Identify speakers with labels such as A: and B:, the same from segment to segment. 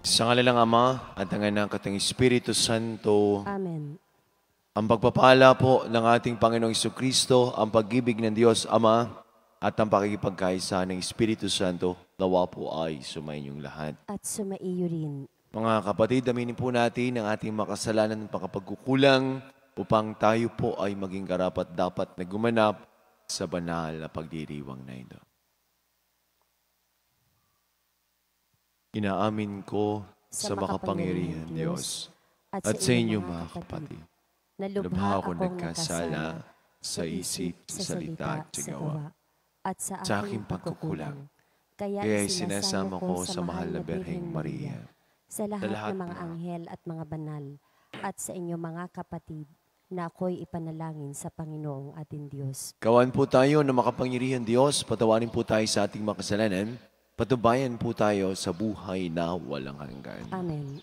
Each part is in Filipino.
A: Sa ngala ng Ama at ng Anak at ng Espiritu Santo.
B: Amen.
A: Ang pagpapala po ng ating Panginoong Jesucristo, ang pag-ibig ng Diyos Ama at ang pakikipagkaisa ng Espiritu Santo, nawa po ay sumainyong lahat.
B: At sumaiyo rin.
A: Mga kapatid, aminin po natin ang ating makasalanan at makapagkukulang upang tayo po ay maging karapat-dapat na gumanap sa banal na pagdiriwang na ito. Inaamin ko sa makapangyarihan Diyos at sa inyo mga kapatid,
B: na
A: lubha ako nagkasala sa isip, sa salita at sa gawa,
B: at sa
A: aking pagkukulang.
B: Kaya
A: Sinasama ko sa mahal na Birheng Maria,
B: sa lahat ng mga anghel at mga banal, at sa inyo mga kapatid, na ako'y ipanalangin sa Panginoong ating Diyos.
A: Kawan po tayo na makapangyarihan Diyos, patawarin po tayo sa ating makasalanan, patubayan po tayo sa buhay na walang hanggan.
B: Amen.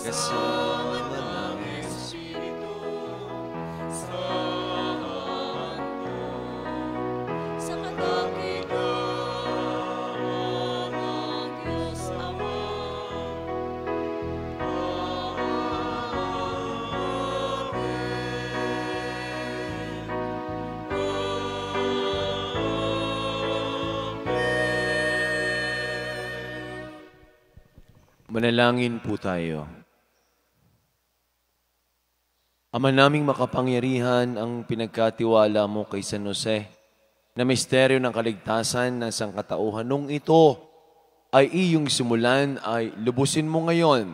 A: kasama ng Espiritu Santo,
C: sa kadakilaan ng Diyos Ama.
A: Manalangin po tayo. Ama naming makapangyarihan, ang pinagkatiwala mo kay San Jose na misteryo ng kaligtasan ng sangkatauhan nung ito ay iyong simulan ay lubusin mo ngayon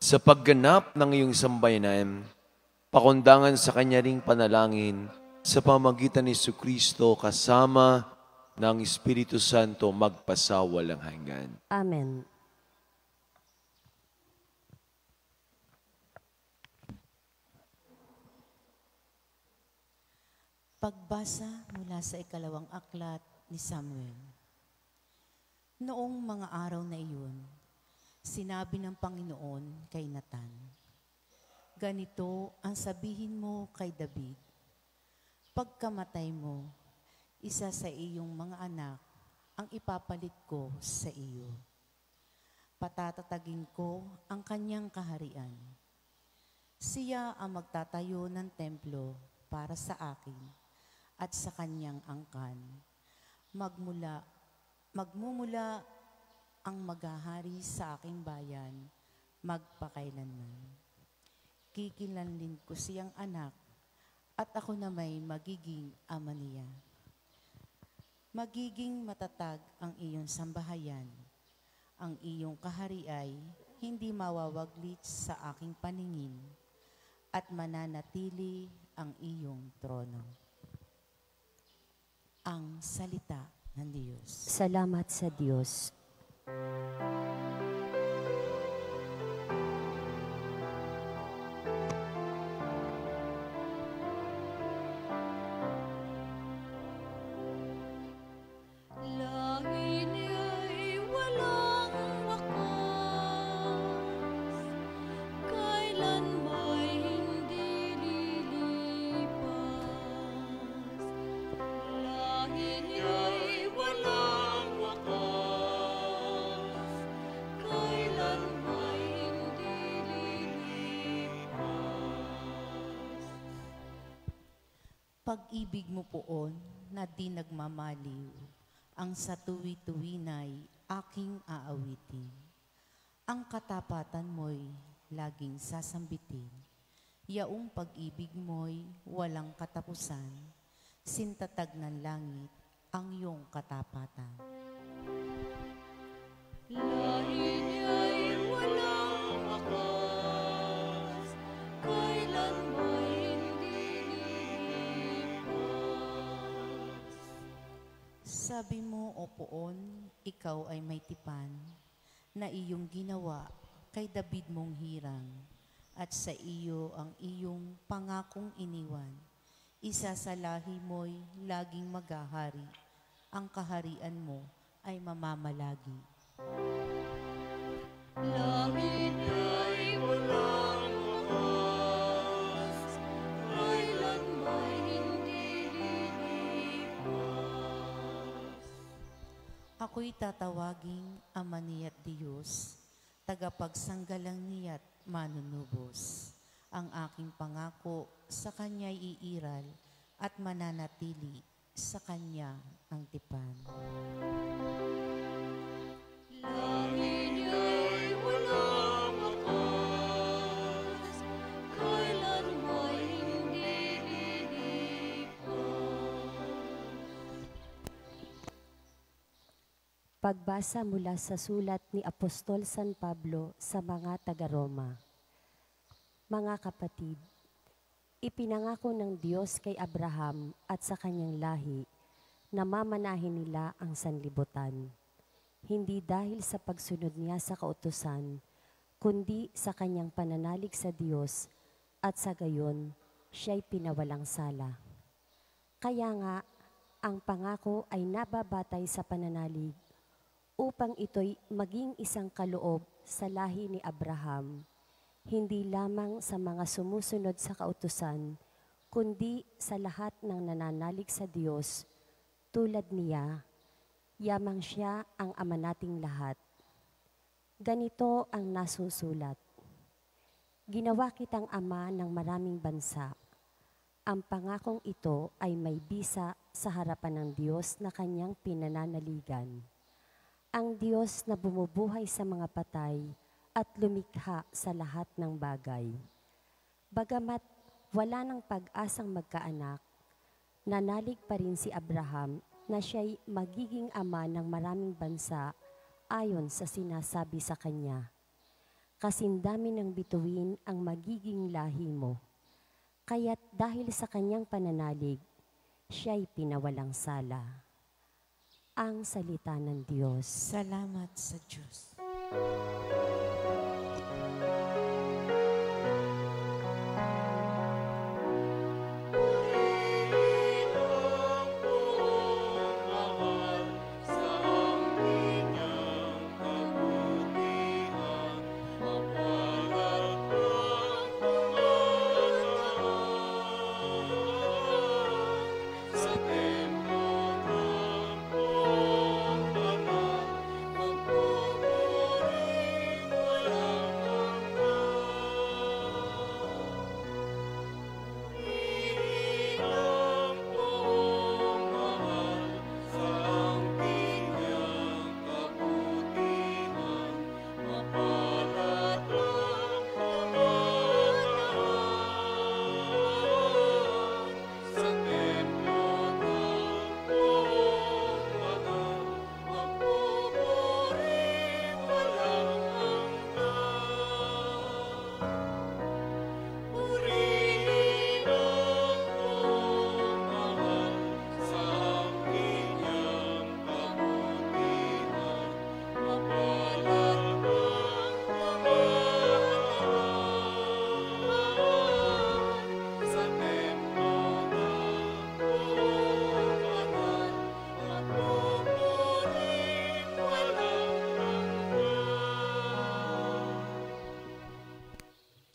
A: sa pagganap ng iyong sambayanan, pakundangan sa kanya ring panalangin sa pamagitan ni Jesucristo kasama ng Espiritu Santo magpasawalang hanggan.
B: Amen.
C: Pagbasa mula sa ikalawang aklat ni Samuel. Noong mga araw na iyon, sinabi ng Panginoon kay Nathan, "Ganito ang sabihin mo kay David, pagkamatay mo, isa sa iyong mga anak ang ipapalit ko sa iyo. Patatatagin ko ang kanyang kaharian. Siya ang magtatayo ng templo para sa akin at sa kanyang angkan. Magmumula ang maghahari sa aking bayan magpakailanman. Kikilanlin ko siyang anak at ako na may magiging ama niya. Magiging matatag ang iyong sambahayan. Ang iyong kahari ay hindi mawawaglit sa aking paningin at mananatili ang iyong trono." Ang salita ng Diyos.
B: Salamat sa Diyos.
C: Langit niya'y walang wakas, kailan may hindi lilipas. Langit niya'y walang wakas, kailan may hindi lilipas. Pag-ibig mo poon na di nagmamaliw, ang sa tuwi-tuwina'y aking aawitin. Ang katapatan mo'y laging sasambitin. Yaong pag-ibig mo'y walang katapusan. Sintatag ng langit ang iyong katapatan. Langit niya'y walang wakas, kailan mo'y hindi lilipas. Sabi mo, O Poon, ikaw ay may tipan na iyong ginawa kay David mong hirang, at sa iyo ang iyong pangakong iniwan. Isa sa lahi mo'y laging maghahari, ang kaharian mo ay mamamalagi. Langit niya'y walang wakas, kailan may hindi lilipas. Ako'y tatawaging Ama niya't Diyos, tagapagsanggalang niya't manunubos. Ang aking pangako sa Kanya'y iiral at mananatili sa Kanya ang tipan. Langit niya'y walang wakas, kailan may hindi lilipas.
B: Pagbasa mula sa sulat ni Apostol San Pablo sa mga taga-Roma. Mga kapatid, ipinangako ng Diyos kay Abraham at sa kanyang lahi na mamanahin nila ang sanlibutan. Hindi dahil sa pagsunod niya sa kautusan, kundi sa kanyang pananalig sa Diyos at sa gayon, siya'y pinawalang sala. Kaya nga, ang pangako ay nababatay sa pananalig upang ito'y maging isang kaloob sa lahi ni Abraham. hindi lamang sa mga sumusunod sa kautusan, kundi sa lahat ng nananalig sa Diyos. Tulad niya, yamang siya ang ama nating lahat. Ganito ang nasusulat. Ginawa kitang ama ng maraming bansa. Ang pangakong ito ay may bisa sa harapan ng Diyos na kanyang pinananaligan. Ang Diyos na bumubuhay sa mga patay at lumikha sa lahat ng bagay. Bagamat wala ng pag-asang magkaanak, nanalig pa rin si Abraham na siya'y magiging ama ng maraming bansa ayon sa sinasabi sa kanya. Kasindami ng bituin ang magiging lahi mo. Kaya't dahil sa kanyang pananalig, siya'y pinawalang sala. Ang salita ng Diyos.
C: Salamat sa Diyos.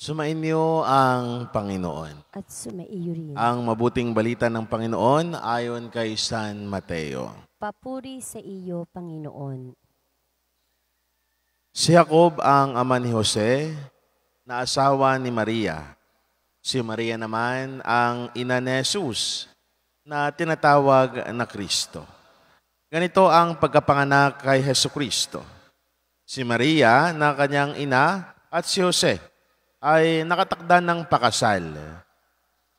D: Sumainyo ang Panginoon.
B: At sumaiyo rin.
D: Ang mabuting balita ng Panginoon ayon kay San Mateo.
B: Papuri sa iyo, Panginoon.
D: Si Jacob ang ama ni Jose, na asawa ni Maria. Si Maria naman ang ina ni Jesus, na tinatawag na Kristo. Ganito ang pagkapanganak kay Jesucristo. Si Maria na kanyang ina at si Jose ay nakatakda ng pakasal.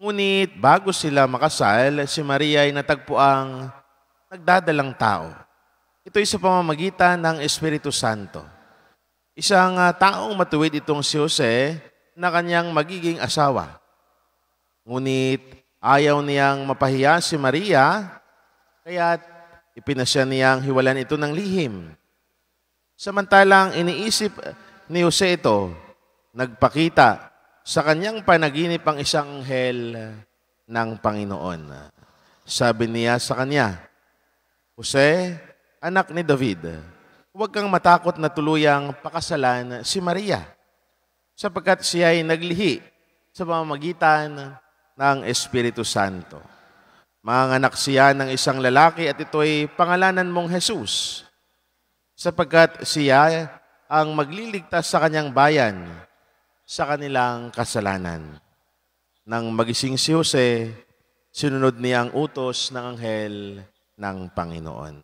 D: Ngunit bago sila makasal, si Maria ay natagpuang nagdadalang tao. Ito'y sa pamamagitan ng Espiritu Santo. Isang taong matuwid itong si Jose na kanyang magiging asawa. Ngunit ayaw niyang mapahiya si Maria, kaya't ipinasya niyang hiwalan ito ng lihim. Samantalang iniisip ni Jose ito, nagpakita sa kanyang panaginip ang isang anghel ng Panginoon. Sabi niya sa kanya, Jose, anak ni David, huwag kang matakot na tuluyang pakasalan si Maria, sapagkat siya ay naglihi sa pamamagitan ng Espiritu Santo. Manganak siya ng isang lalaki at ito'y pangalanan mong Jesus, sapagkat siya ang magliligtas sa kanyang bayan sa kanilang kasalanan. Nang magising si Jose, sinunod niya ang utos ng anghel ng Panginoon.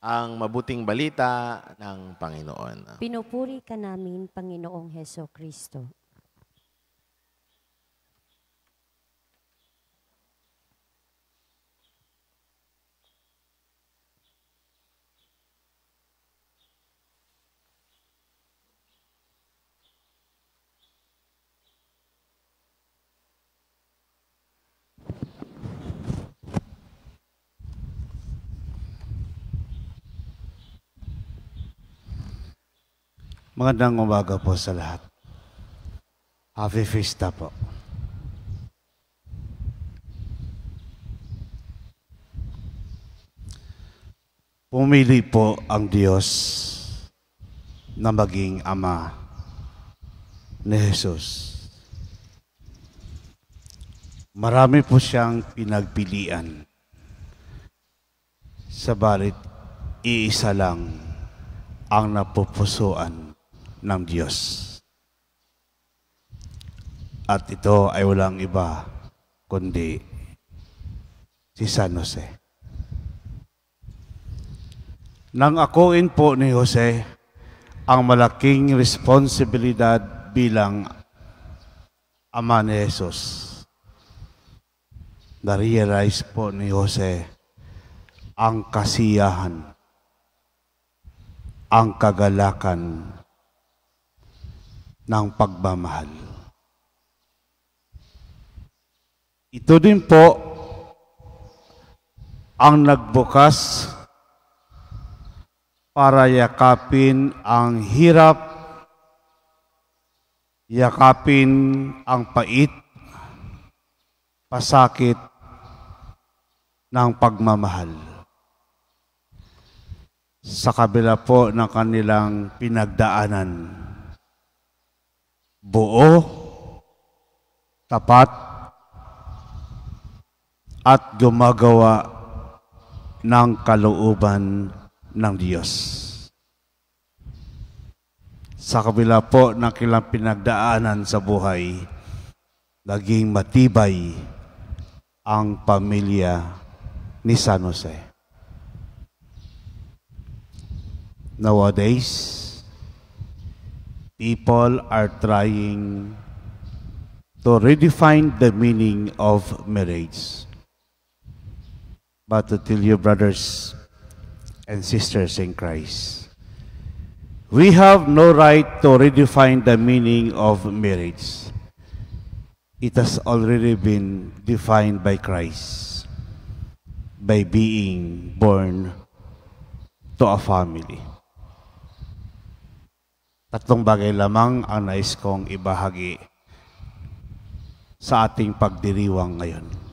D: Ang mabuting balita ng Panginoon.
B: Pinupuri ka namin, Panginoong Hesukristo.
E: Magandang umaga po sa lahat. Happy Fiesta po. Pumili po ang Diyos na maging Ama ni Jesus. Marami po siyang pinagpilian. Sabalit, iisa lang ang napupusuan ng Diyos. At ito ay walang iba kundi si San Jose. Nang akuin po ni Jose ang malaking responsibilidad bilang ama ni Jesus, na-realize po ni Jose ang kasiyahan, ang kagalakan ng pagmamahal. Ito din po ang nagbukas para yakapin ang hirap, yakapin ang pait, pasakit ng pagmamahal. Sa kabila po ng kanilang pinagdaanan, buo, tapat, at gumagawa ng kalooban ng Diyos. Sa kabila po ng kanilang pinagdaanan sa buhay, naging matibay ang pamilya ni San Jose. Nowadays, people are trying to redefine the meaning of marriage. But to tell you, brothers and sisters in Christ, we have no right to redefine the meaning of marriage. It has already been defined by Christ, by being born to a family. Tatlong bagay lamang ang nais kong ibahagi sa ating pagdiriwang ngayon.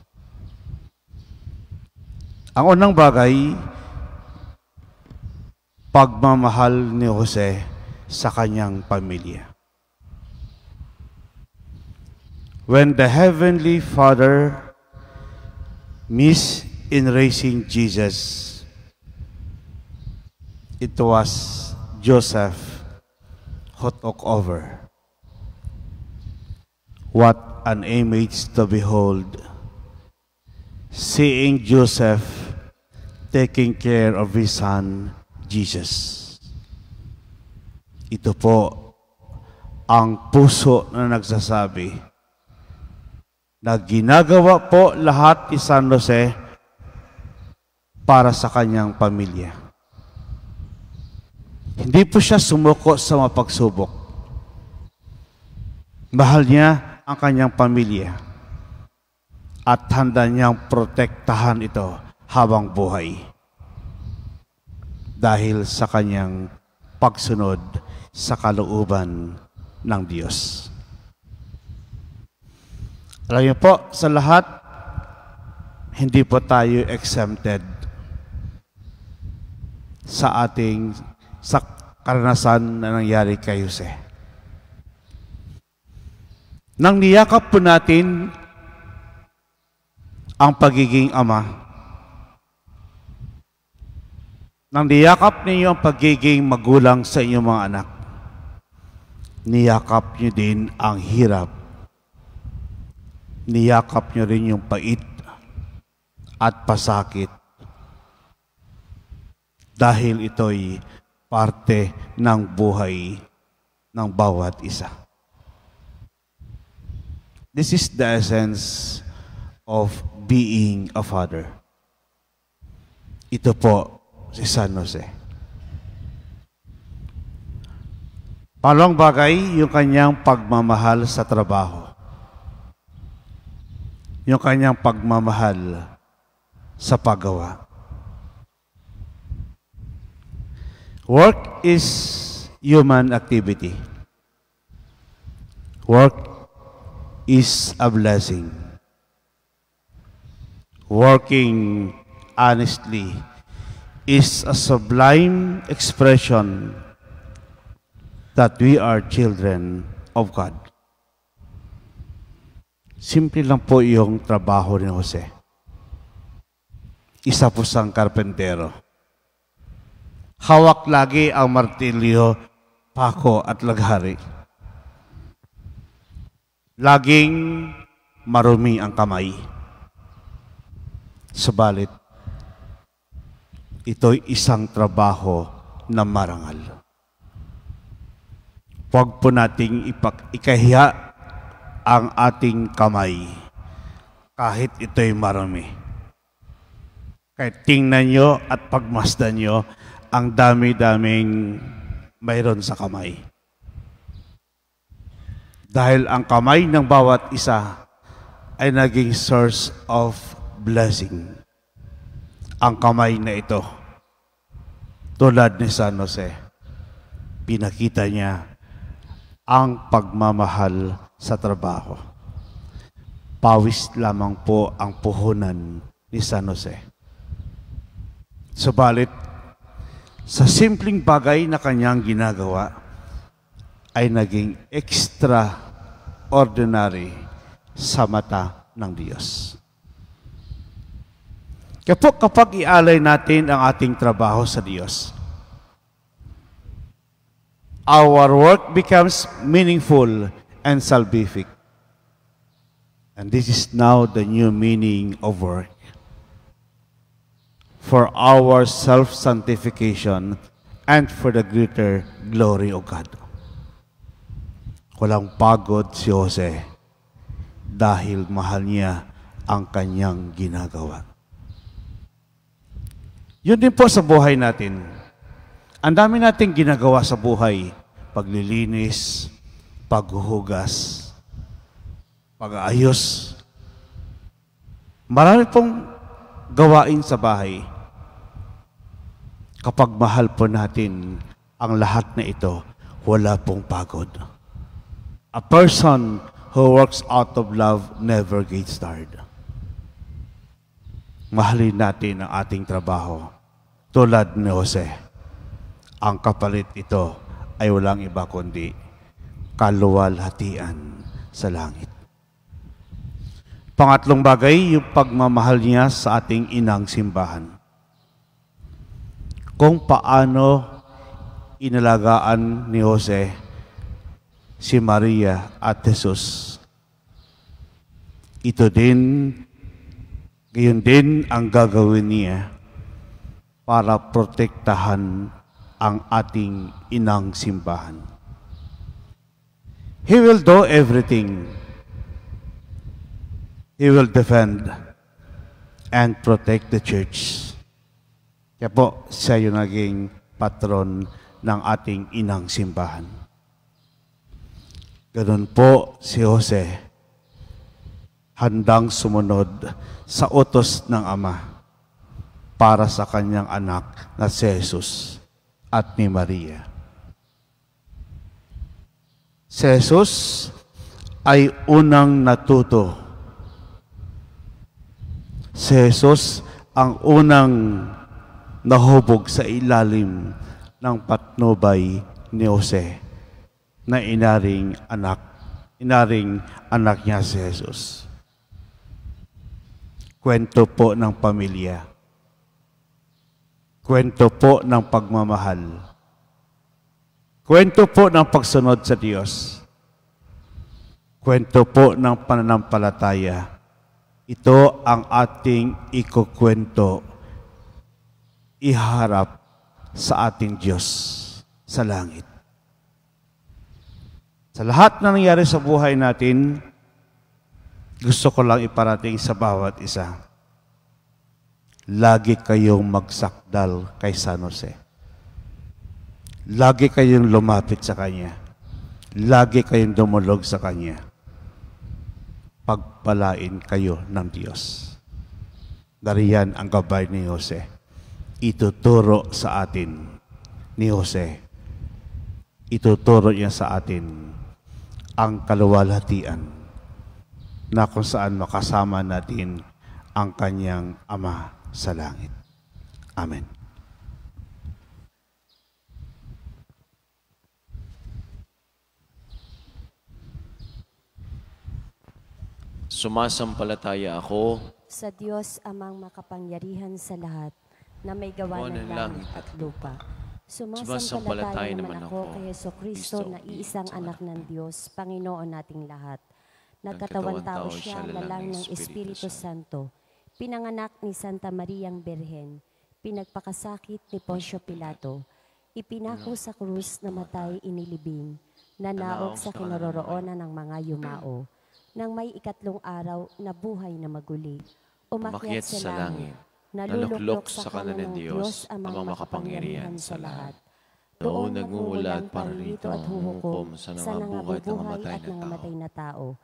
E: Ang unang bagay, pagmamahal ni Jose sa kanyang pamilya. When the Heavenly Father missed in raising Jesus, it was Joseph who took over. What an image to behold, seeing Joseph taking care of his son, Jesus. Ito po ang puso na nagsasabi na ginagawa po lahat ni San Jose para sa kanyang pamilya. Hindi po siya sumuko sa mga pagsubok. Mahal niya ang kanyang pamilya at handa niyang protektahan ito habang buhay dahil sa kanyang pagsunod sa kalooban ng Diyos. Alam niyo po, sa lahat, hindi po tayo exempted sa karanasan na nangyari kay Jose. Nang niyakap po natin ang pagiging ama, nang niyakap ninyo ang pagiging magulang sa inyong mga anak, niyakap niyo din ang hirap. Niyakap niyo rin yung pait at pasakit. Dahil ito'y parte ng buhay ng bawat isa. This is the essence of being a father. Ito po si San Jose. Palong bagay, yung kanyang pagmamahal sa trabaho. Yung kanyang pagmamahal sa paggawa. Work is human activity. Work is a blessing. Working honestly is a sublime expression that we are children of God. Simple lang po yung trabaho ni Jose. Isa po siyang karpentero. Hawak lagi ang martilyo, pako at laghari. Laging marumi ang kamay. Subalit, ito'y isang trabaho na marangal. Huwag po nating ikahiya ang ating kamay kahit ito'y marumi. Kahit tingnan nyo at pagmasdan nyo ang dami-daming mayroon sa kamay. Dahil ang kamay ng bawat isa ay naging source of blessing. Ang kamay na ito, tulad ni San Jose, pinakita niya ang pagmamahal sa trabaho. Pawis lamang po ang puhunan ni San Jose. Subalit, sa simpleng bagay na kanyang ginagawa, ay naging extraordinary sa mata ng Diyos. Kapag ialay natin ang ating trabaho sa Diyos, our work becomes meaningful and salvific. And this is now the new meaning of work. For our self-sanctification and for the greater glory of God. Walang pagod si Jose dahil mahal niya ang kanyang ginagawa. Yun din po sa buhay natin. Ang dami nating ginagawa sa buhay. Paglilinis, paghuhugas, pag-aayos. Marami pong gawain sa bahay. Kapag mahal po natin ang lahat na ito, wala pong pagod. A person who works out of love never gets tired. Mahalin natin ang ating trabaho. Tulad ni Jose, ang kapalit ito ay walang iba kundi kaluwalhatian sa langit. Pangatlong bagay, yung pagmamahal niya sa ating inang simbahan. Kung paano inalagaan ni Jose si Maria at Jesus. Gayon din ang gagawin niya para protektahan ang ating inang simbahan. He will do everything. He will defend and protect the church. Kaya po, siya yung naging patron ng ating inang simbahan. Ganun po si Jose, handang sumunod sa utos ng Ama para sa kanyang anak na si Jesus at ni Maria. Si Jesus ay unang natuto. Si Jesus ang unang nahubog sa ilalim ng patnubay ni Jose na inaring anak niya si Jesus. Kwento po ng pamilya. Kwento po ng pagmamahal. Kwento po ng pagsunod sa Diyos. Kwento po ng pananampalataya. Ito ang ating ikukwento, iharap sa ating Diyos sa langit. Sa lahat na nangyari sa buhay natin, gusto ko lang iparating sa bawat isa. Lagi kayong magsakdal kay San Jose. Lagi kayong lumapit sa Kanya. Lagi kayong dumulog sa Kanya. Pagpalain kayo ng Diyos. Dariyan ang gabay ni Jose. Ituturo sa atin ni Jose. Ituturo niya sa atin ang kaluwalhatian na kung saan makasama natin ang kanyang Ama sa langit. Amen.
A: Sumasampalataya ako
B: sa Diyos amang makapangyarihan sa lahat, na may gawa ng langit at lupa. Sumasampalataya naman ako kay Jesucristo na iisang anak ng Diyos, Panginoon nating lahat. Nagkatawang tao siya, lalang ng Espiritu Santo, pinanganak ni Santa Mariang Birhen, pinagpakasakit ni Poncio Pilato, ipinako sa krus na matay inilibing, nanaog sa kinaroroonan ng mga yumao, nang may ikatlong araw na buhay na maguli, umakyat sa langit, naluluklok sa kanan ng Diyos amang makapangyarihan sa lahat. Doon nagmumulat para rito at huhukom sa nangabubuhay at nangamatay na tao.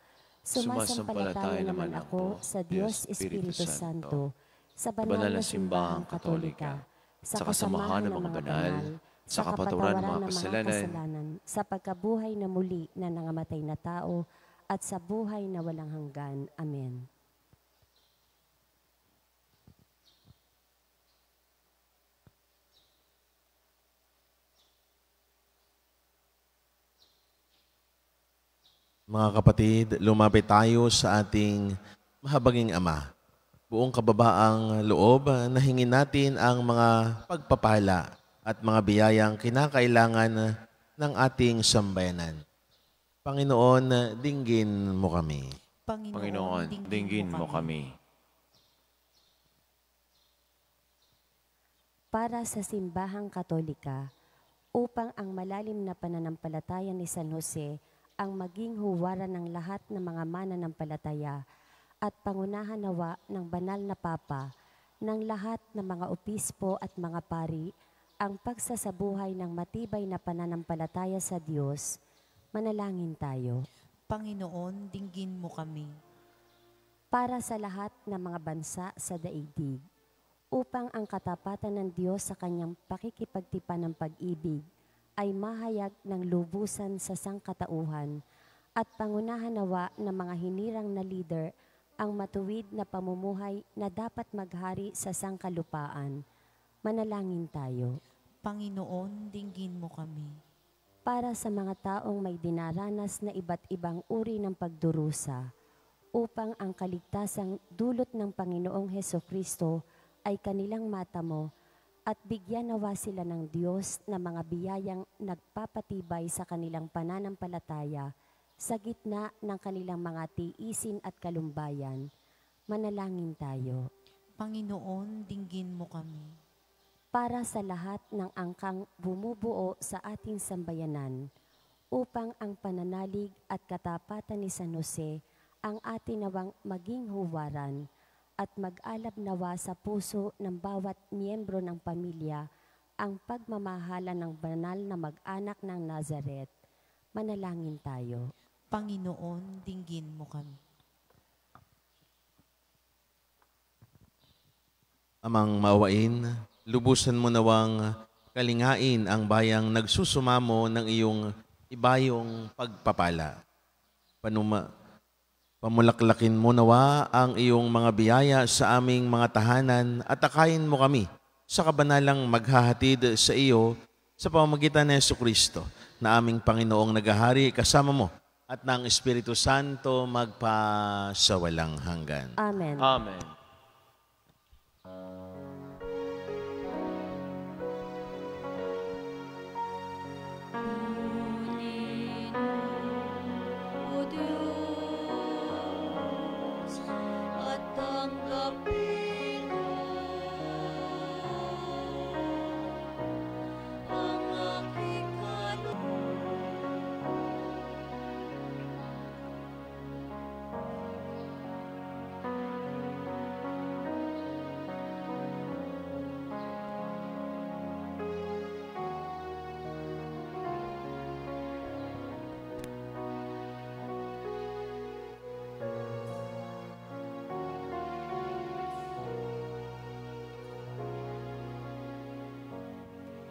B: Sumasampalataya naman ako sa Diyos Espiritu Santo, sa banal na simbahang katolika, sa kasamahan ng mga banal, sa kapatawaran ng mga kasalanan, sa pagkabuhay na muli na nangamatay na tao, at sa buhay na walang hanggan. Amen.
D: Mga kapatid, lumapit tayo sa ating mahabaging Ama. Buong kababaang loob, nahingin natin ang mga pagpapala at mga biyayang kinakailangan ng ating sambayanan. Panginoon, dinggin mo kami.
A: Panginoon, dinggin mo kami.
B: Para sa simbahang katolika, upang ang malalim na pananampalataya ni San Jose ang maging huwaran ng lahat ng mga mananampalataya at pangunahan nawa ng banal na Papa, ng lahat ng mga opispo at mga pari, ang pagsasabuhay ng matibay na pananampalataya sa Diyos. Manalangin tayo.
C: Panginoon, dinggin mo kami.
B: Para sa lahat ng mga bansa sa daigdig, upang ang katapatan ng Diyos sa kanyang pakikipagtipan ng pag-ibig ay mahayag ng lubusan sa sangkatauhan at pangunahan nawa ng mga hinirang na leader ang matuwid na pamumuhay na dapat maghari sa sangkalupaan. Manalangin tayo.
C: Panginoon, dinggin mo kami.
B: Para sa mga taong may dinaranas na iba't ibang uri ng pagdurusa, upang ang kaligtasang dulot ng Panginoong Hesukristo ay kanilang matamo at bigyan nawa sila ng Diyos na mga biyayang nagpapatibay sa kanilang pananampalataya sa gitna ng kanilang mga tiisin at kalumbayan. Manalangin tayo.
C: Panginoon, dinggin mo kami.
B: Para sa lahat ng angkang bumubuo sa ating sambayanan, upang ang pananalig at katapatan ni San Jose ang atin nawang maging huwaran at mag-alab nawa sa puso ng bawat miyembro ng pamilya ang pagmamahala ng banal na mag-anak ng Nazaret. Manalangin tayo.
C: Panginoon, dinggin mo kami.
D: Amang maawain, lubusan mo nawang kalingain ang bayang nagsusumamo ng iyong ibayong pagpapala. Pamulaklakin mo nawa ang iyong mga biyaya sa aming mga tahanan at akayin mo kami sa kabanalang maghahatid sa iyo sa pamamagitan ni Jesucristo na aming Panginoong naghahari kasama mo at ng Espiritu Santo magpasawalang hanggan.
B: Amen.
A: Amen.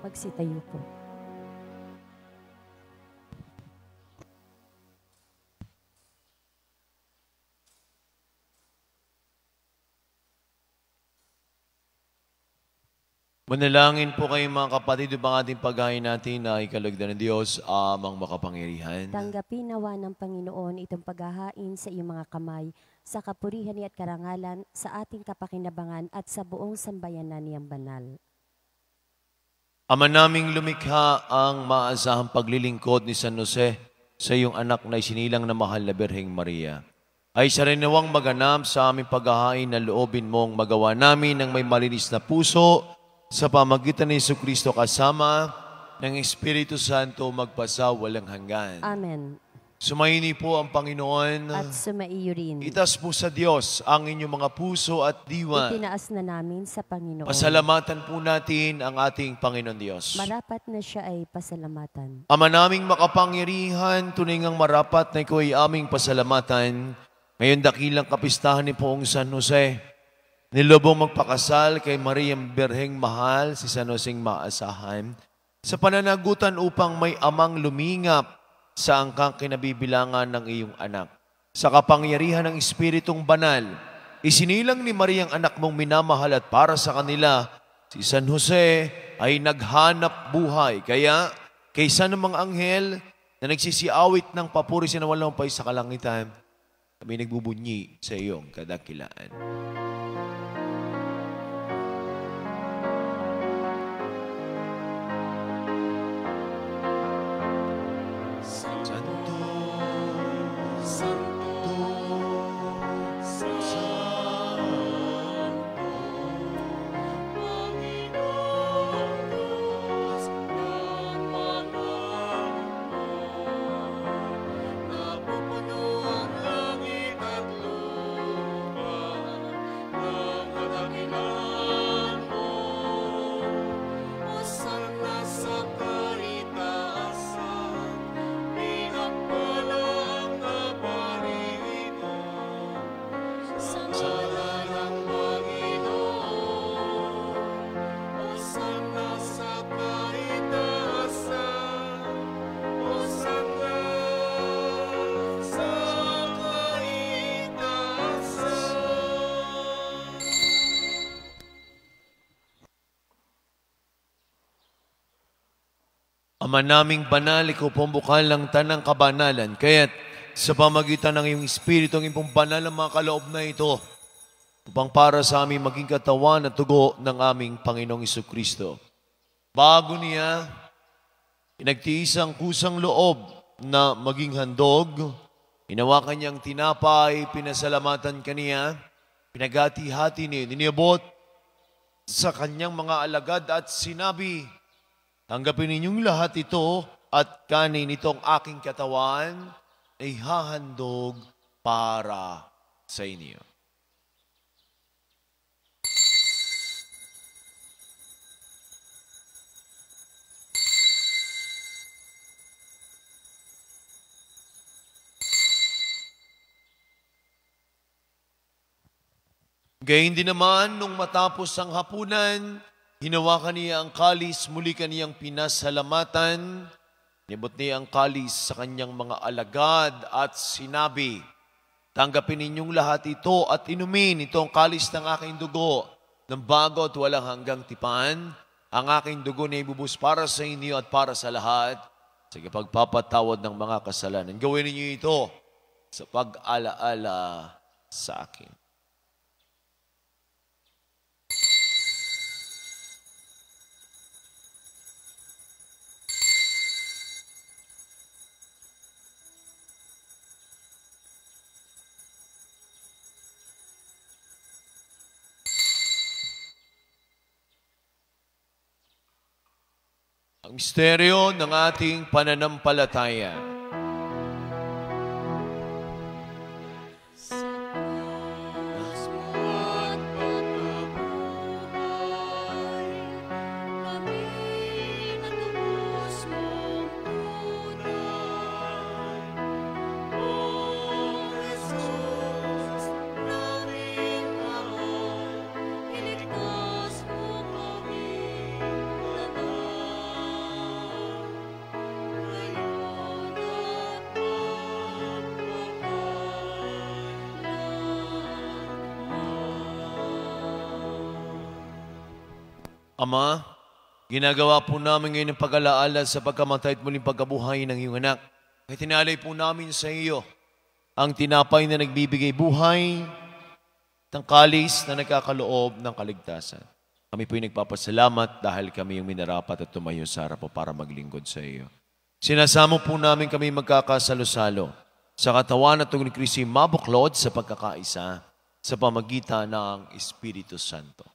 B: Magsitayo po.
A: Manalangin po kayo mga kapatid upang ating paghain natin na ikalagdan ng Diyos amang makapangyarihan.
B: Tanggapin nawa ng Panginoon itong paghahain sa iyong mga kamay, sa kapurihan at karangalan, sa ating kapakinabangan at sa buong sambayanan niyang banal.
A: Ama naming lumikha ang maasahang paglilingkod ni San Jose sa iyong anak na isinilang na mahal na Birheng Maria. Ay sa rinawang maganap sa aming paghahain na loobin mong magawa namin ng may malinis na puso sa pamagitan ni Jesucristo kasama ng Espiritu Santo magpasa walang hanggan.
B: Amen.
A: Sumaini po ang Panginoon.
B: At sumaiyo rin.
A: Itas po sa Diyos ang inyong mga puso at diwa.
B: Itinaas na namin sa Panginoon.
A: Pasalamatan po natin ang ating Panginoon Diyos.
B: Marapat na siya ay pasalamatan.
A: Ama naming makapangyarihan, tunay ngang marapat na ikaw ay aming pasalamatan. Ngayon dakilang kapistahan ni Poong San Jose, nilubong magpakasal kay Maria Birheng Mahal, si San Joseng maasahan, sa pananagutan upang may amang lumingap sa angkang kinabibilangan ng iyong anak. Sa kapangyarihan ng Espiritong Banal, isinilang ni Maria ang anak mong minamahal at para sa kanila, si San Jose ay naghanap buhay. Kaya, kaysa ng mga anghel na nagsisiawit ng papuri sinawalampay sa kalangitan, kami nagbubunyi sa iyong kadakilaan. Ama naming banal, ikaw pong bukal ng tanang kabanalan. Kaya't sa pamagitan ng iyong Espiritu, ang iyong banal ang mga kaloob na ito upang para sa aming maging katawan at tugo ng aming Panginoong Jesucristo. Bago niya, pinagtiis ang kusang loob na maging handog, inawakan niyang tinapay, pinasalamatan kaniya, pinagati-hati niya, niniabot sa kanyang mga alagad at sinabi, tanggapin ninyong lahat ito at kanin itong aking katawan ay hahandog para sa inyo. Gayun din naman, nung matapos ang hapunan, hinawakan niya ang kalis, muli kaniyang pinasalamatan. Nibot niya ang kalis sa kanyang mga alagad at sinabi, tanggapin ninyong lahat ito at inumin itong kalis ng aking dugo ng bago at walang hanggang tipan. Ang aking dugo na ibubus para sa inyo at para sa lahat sa pagpapatawad ng mga kasalanan. Gawin ninyo ito sa pag-alaala sa akin. Ang misteryo ng ating pananampalataya. Ama, ginagawa po namin ngayon ang pag-alaala sa pagkamatay at muling pagkabuhay ng iyong anak. Kaya tinalay po namin sa iyo ang tinapay na nagbibigay buhay, ng kalis na nagkakaloob ng kaligtasan. Kami po'y nagpapasalamat dahil kami yung minarapat at tumayo sa harap mo para maglingkod sa iyo. Sinasamo po namin kami magkakasalo-salo sa katawan at tungkol ni Kristo mabuklod sa pagkakaisa sa pamagitan ng Espiritu Santo.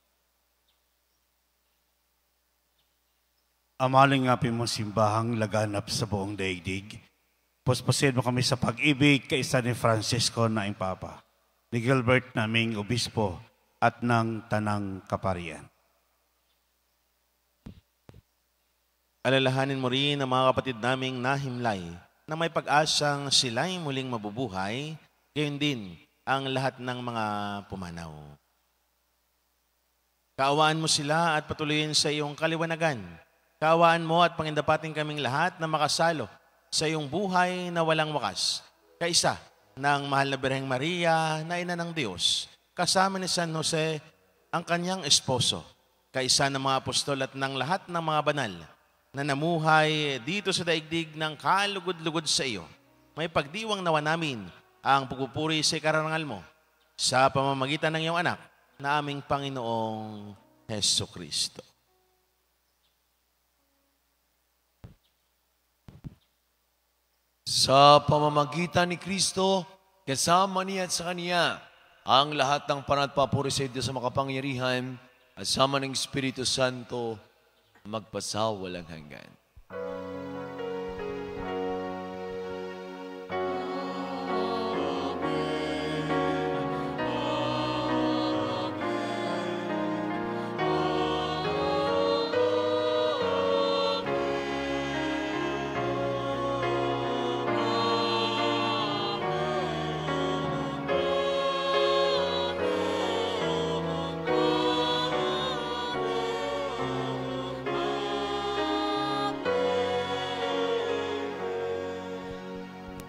E: Amaling nga mo simbahang laganap sa buong daigdig. Puspusin mo kami sa pag-ibig kaisa ni Francisco na Impapa, ni Gilbert naming Obispo at ng Tanang Kaparian.
D: Alalahanin mo rin ang mga kapatid naming nahimlay na may pag-asang sila'y muling mabubuhay, gayon din ang lahat ng mga pumanaw. Kaawaan mo sila at patuloyin sa iyong kaliwanagan. Kaawaan mo at pangindapatin kaming lahat na makasalo sa iyong buhay na walang wakas. Kaisa ng mahal na Birheng Maria na ina ng Diyos, kasama ni San Jose, ang kanyang esposo, kaisa ng mga apostol at ng lahat ng mga banal na namuhay dito sa daigdig ng kalugod-lugod sa iyo. May pagdiwang nawa namin ang pagpupuri sa karangal mo sa pamamagitan ng iyong anak na aming Panginoong Heso Kristo.
A: Sa pamamagitan ni Kristo, kasama niya at sa Kanya, ang lahat ng panat papuri sa Diyos sa makapangyarihan at sama ng Espiritu Santo, magpasawalang hanggan.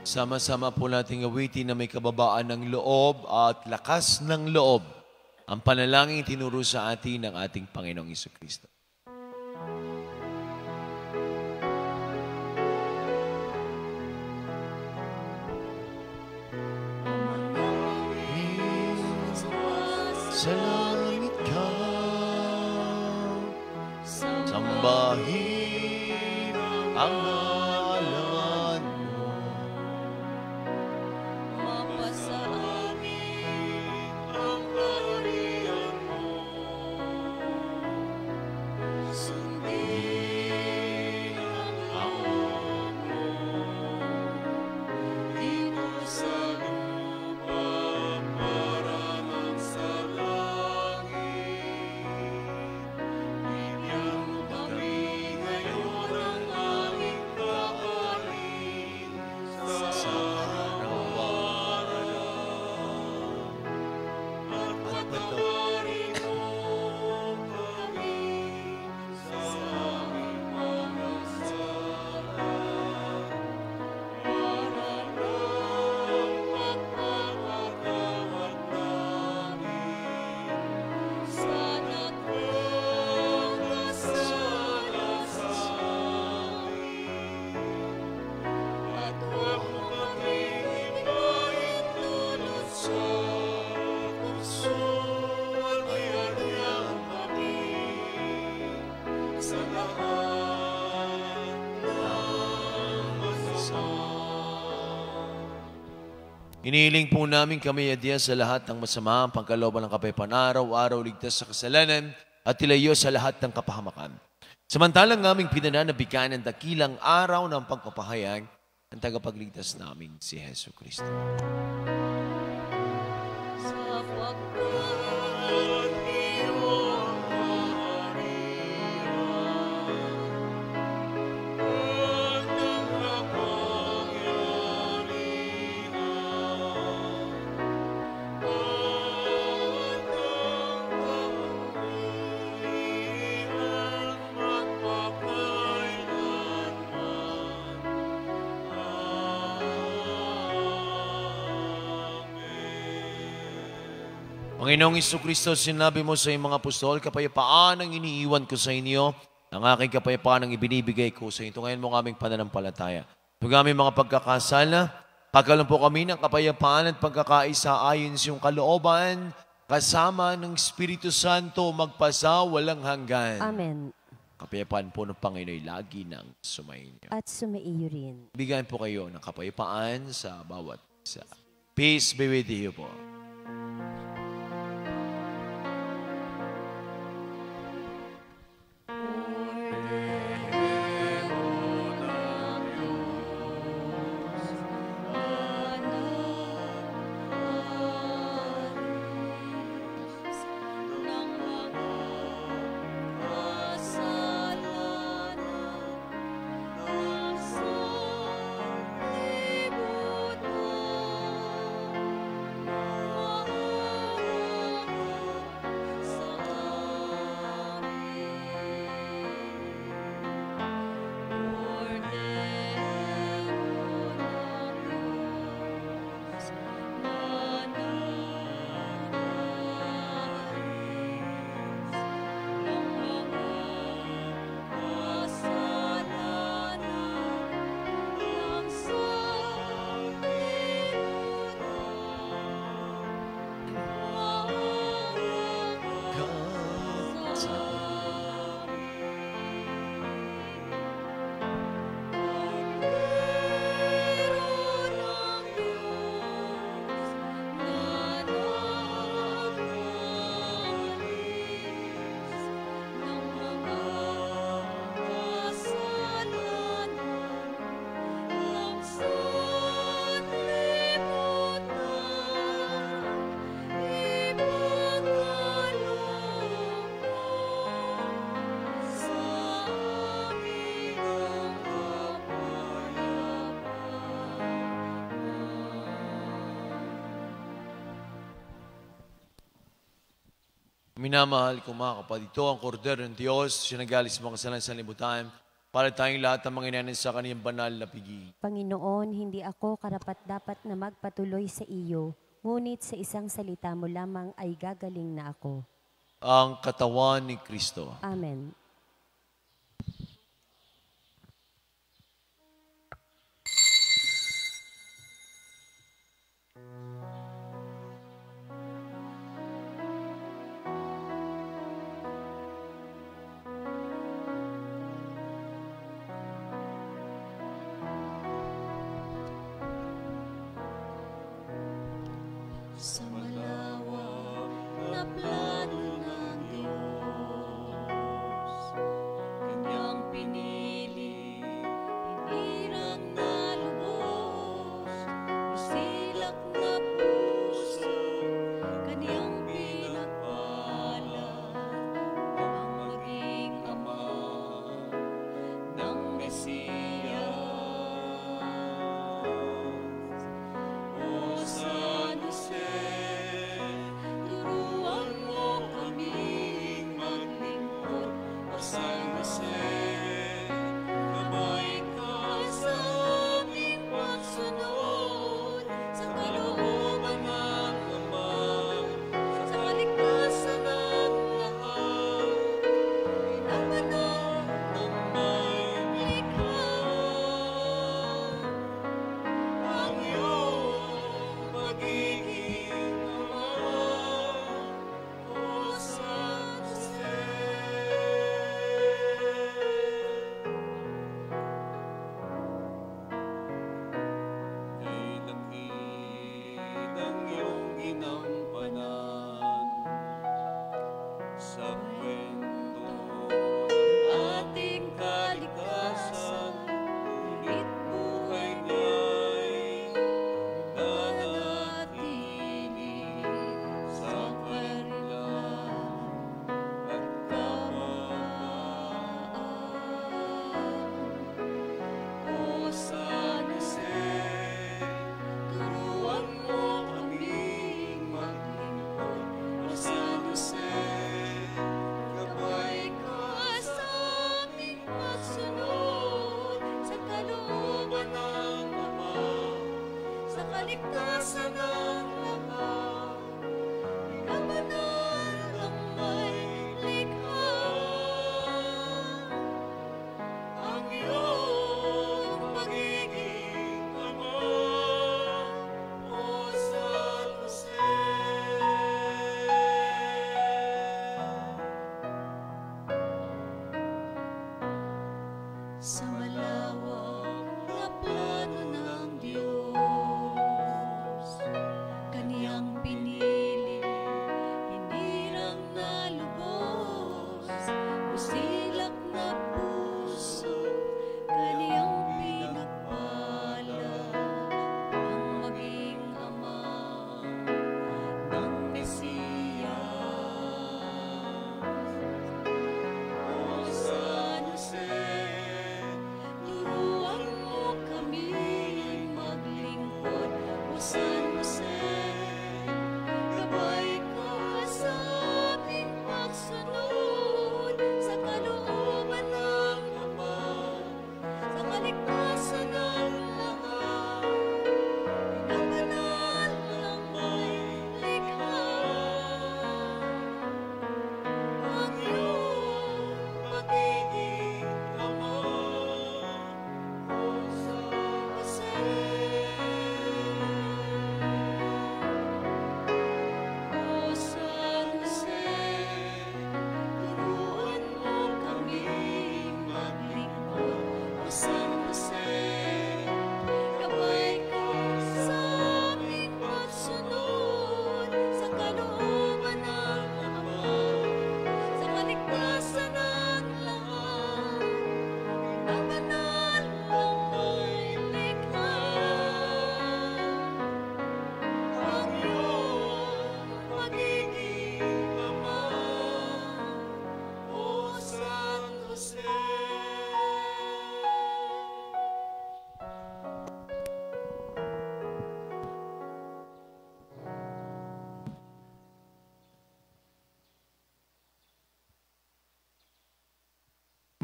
A: Sama-sama po nating awitin na may kababaan ng loob at lakas ng loob ang panalangin tinuro sa atin ng ating Panginoong Jesucristo. Sa langit ka, sambahin ang ngalan mo. Mapasa amin ang kaharian mo. Sundin ang awag mo. Dito sa lupa parang sa langit. Bigyan mo kami ngayon ng aming kapalit sa araw-araw. At patawarin mo kami sa aming mga sala. Para lang magpapatawad namin sa nakwang kasala sa amin. At huwag mo kaming ipaintulot sa puso at ianyang kami sa lahat ng masama. Inihiling po namin kami adya sa lahat ng masama, ang pangkalooban ng kapayapaan araw-araw, ligtas sa kasalanan at tilayo sa lahat ng kapahamakan. Samantalang aming pinananabikan ang dakilang araw ng pagpapahayag ang tagapagligtas namin si Heso Kristo. Sa pagkat iyong kaharian at ng kapangyarihan at ng kapangyarihan magpakailanman. Amen. Panginoong Jesucristo, sinabi mo sa iyong mga apostol, kapayapaan ang iniiwan ko sa inyo, ang aking kapayapaan ang ibinibigay ko sa inyo. Ngayon mo aming pananampalataya. Ito aming mga pagkakasala, pagkalan po kami ng kapayapaan at pagkakaisa ayon sa iyong kalooban, kasama ng Espiritu Santo magpasa walang hanggan.
B: Amen.
A: Kapayapaan po ng Panginoon ay lagi nang sumainyo.
B: At sumaiyo rin.
A: Bigyan po kayo ng kapayapaan sa bawat isa. Peace be with you po. Minamahal ko mga kapatid, ito ang kordero ng Diyos, siya nagalis sa mga kasalanan sa libutan, para tayong lahat ng mga inanin sa kaniyang banal na pigi.
B: Panginoon, hindi ako karapat-dapat na magpatuloy sa iyo, ngunit sa isang salita mo lamang ay gagaling na ako.
A: Ang katawan ni Kristo.
B: Amen.
F: Sa malawak na plano ng Diyos, Kanyang pinili, hinirang na lubos, isilak na puso, Kanyang pinagpalad, ang maging ama ng Mesiyas. O San Jose, turuan mo kaming maglingkod. O San Jose, gabay ka sa aming pagsunod sa kalooban ng Ama, sa kaligtasan ng lahat, pinapanong ng may likha. Ang iyong pagiging ama, O San Jose. Kay laki ng iyong ginampanan sa kwento ng ating kaligtasan, ngunit buhay niya'y nananatili sa kanilang at kapagaan. O San Jose, turuan mo kaming maglingkod. O San Jose, gabay ka sa aming pagsunod sa kalooban ng Ama, sa kaligtasan ng lahat, pinapanong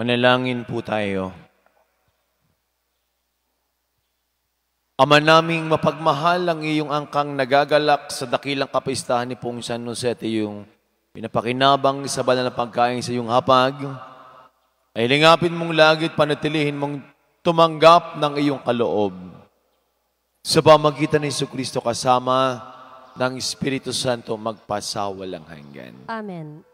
A: Manalangin po tayo. Ama naming mapagmahal, ang iyong angkang nagagalak sa dakilang kapistahan ni Poong San Jose at iyong pinapakinabang sa banal na pagkain sa iyong hapag, ay lingapin mong lagit panatilihin mong tumanggap ng iyong kaloob. Sa pamagitan ni Jesucristo kasama ng Espiritu Santo magpasawalang hanggan.
B: Amen.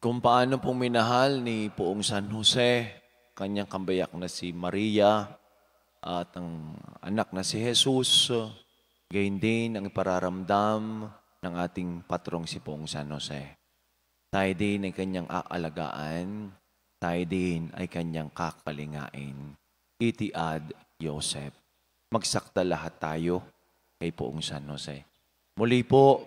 A: Kung paano pong minahal ni Poong San Jose, kanyang kambayak na si Maria, at ang anak na si Jesus, gayon din ang ipararamdam ng ating patrong si Poong San Jose. Tayo din ay kanyang aalagaan, tayo din ay kanyang kakalingain. Itiad Joseph. Magsakta lahat tayo kay Poong San Jose. Muli po,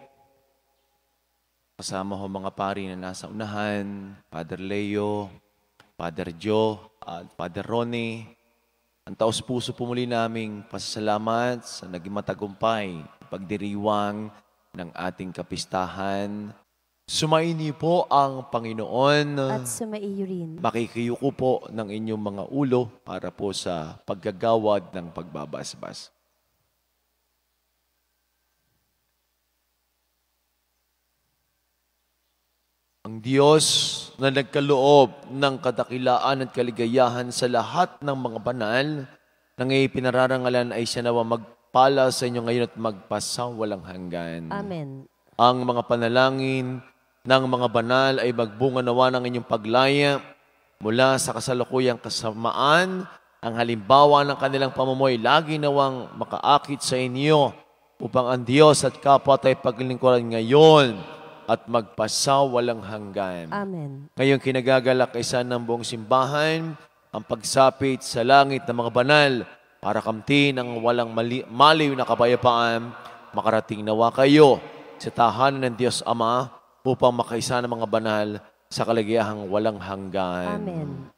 A: kasama ho mga pari na nasa unahan, Father Leo, Father Joe, at Father Ronnie. Ang taos-puso po muli naming pasasalamat sa naging matagumpay pagdiriwang ng ating kapistahan. Sumaini po ang Panginoon.
B: At sumaiyo rin.
A: Makikiyuko po ng inyong mga ulo para po sa paggagawad ng pagbabasbas. Ang Diyos na nagkaloob ng kadakilaan at kaligayahan sa lahat ng mga banal, nang ipinararangalan ay siya nawa magpala sa inyo ngayon at magpasawalang hanggan.
B: Amen.
A: Ang mga panalangin ng mga banal ay magbunga nawa ng inyong paglaya mula sa kasalukuyang kasamaan. Ang halimbawa ng kanilang pamumuhay lagi nawang makaakit sa inyo upang ang Diyos at kapwa tayo paglingkuran ngayon at magpasawalang hanggan.
B: Amen.
A: Ngayong kinagagalak isa ng buong simbahan, ang pagsapit sa langit ng mga banal para kamtin ang walang maliw na kapayapaan, makarating nawa kayo sa tahanan ng Diyos Ama upang makaisa ng mga banal sa kaligayahang walang hanggan.
B: Amen.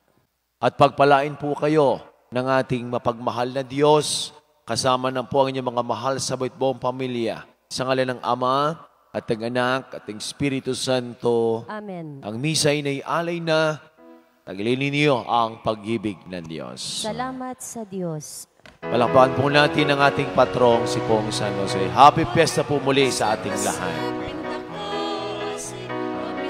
A: At pagpalain po kayo ng ating mapagmahal na Diyos, kasama ng po ang inyong mga mahal sa buong pamilya, sa ngalan ng Ama, at ang Anak, at ang Espiritu Santo.
B: Amen.
A: Ang misa ay alay na, tagilin ninyo ang pag-ibig ng Diyos.
B: Salamat sa Diyos.
A: Palakpakan po natin ang ating patrong si Poong San Jose. Happy Fiesta po muli sa ating lahat.